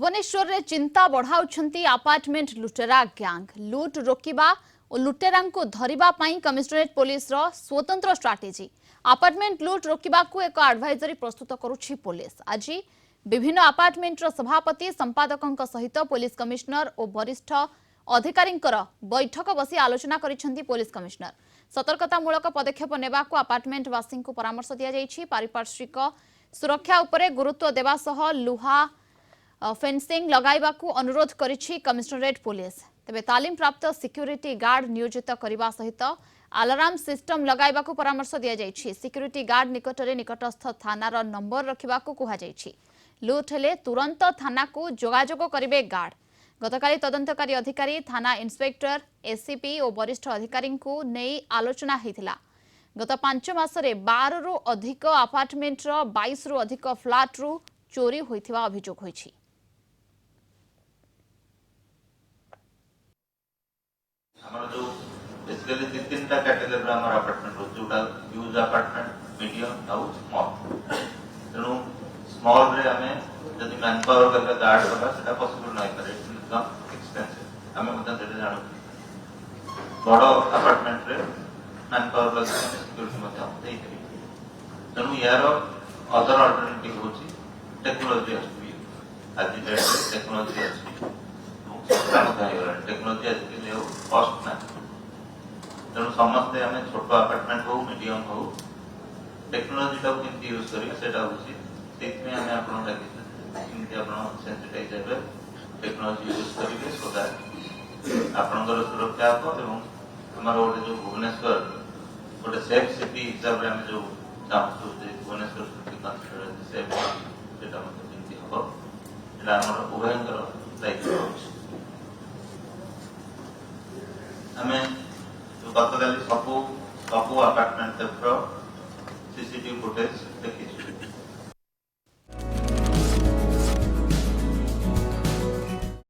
भुवनेश्वर रे चिंता बढ़ाउछंती अपार्टमेंट लुटेरा गैंग लुट रोकिबा और लुटेरा को धरिबा पई कमिश्नरेट पुलिस रो स्वतंत्र स्ट्राटेजी अपार्टमेंट लुट रोकिबा को एक एडवाइजरी प्रस्तुत करुछि पुलिस। आज विभिन्न अपार्टमेंट रो सभापति संपादकंक सहित पुलिस कमिश्नर और वरिष्ठ अधिकारींकर बैठक बसी आलोचना करिसेंती पुलिस कमिश्नर। सतर्कतामूलक पदक्षेप नेबाकू अपार्टमेंट वासी को परामर्श दिया जाइछि। पारिपार्श्विक सुरक्षा उपरे गुरुत्व देवा सह लुहा फेंसिंग लगाइबाकू अनुरोध करिछि कमिश्नरेट पुलिस। तेबे तालीम प्राप्त सिक्यूरिटी गार्ड नियोजित करने सहित अलार्म सिस्टम लगाइबाकू परामर्श दिया जाइछि। सिक्यूरिटी गार्ड निकटरे निकटस्थ थानार नंबर रखिबाकू कुहा जाइछि। लुट हेले तुरंत थाना को जोगाजोग करिवे गार्ड। गतकाली तदंतकारी अधिकारी थाना इंस्पेक्टर एसीपी और वरिष्ठ अधिकारी को नहीं आलोचना होइथिला। गत 5 मासरे 12 रु अधिक अपार्टमेंट 22 रु अधिक फ्लैट रु चोरी होइथिबा अभियोग होइछि। हमारा जो बेसिकली तीन टा कैटेगरी हमारा अपार्टमेंट हो जोटा यूज अपार्टमेंट मीडियम और स्मॉल तेणु स्मॉल रे हमें जदि मैन पावर करके गार्ड करबा सेटा पॉसिबल नै करे कम एक्सपेंसिव हमें मतलब सेटा जानो बड़ अपार्टमेंट रे मैन पावर करके सिक्योरिटी मतलब देई करी तेणु यार अदर अल्टरनेटिव होची टेक्नोलॉजी आसी आज डेट रे टेक्नोलॉजी आसी टेक्नोलॉजी आज के लिए कॉस्ट ना तेणु समस्ते आम छोट अपार्टमेंट हो मीडियम हो टेक्नोलॉजी टाक केमती यूज करिया सेटा होची सेथमे आमे आपन डाकिसे केमती आपन सेंसिटाइज हेबे टेक्नोलॉजी यूज करिवे सो दैट आपनकर सुरक्षा हो एवं हमर ओटे जो भुवनेश्वर ओटे सेफ सिटी हिसाब रे हम जो चाहू जे भुवनेश्वर सिटी कंसीडर सेफ सेटा मतलब केमती हो एला हमर उभयंकर दायित्व होची। हमें जो गतकाली सबू अपार्टमेंट सीसीटीवी फुटेज देखी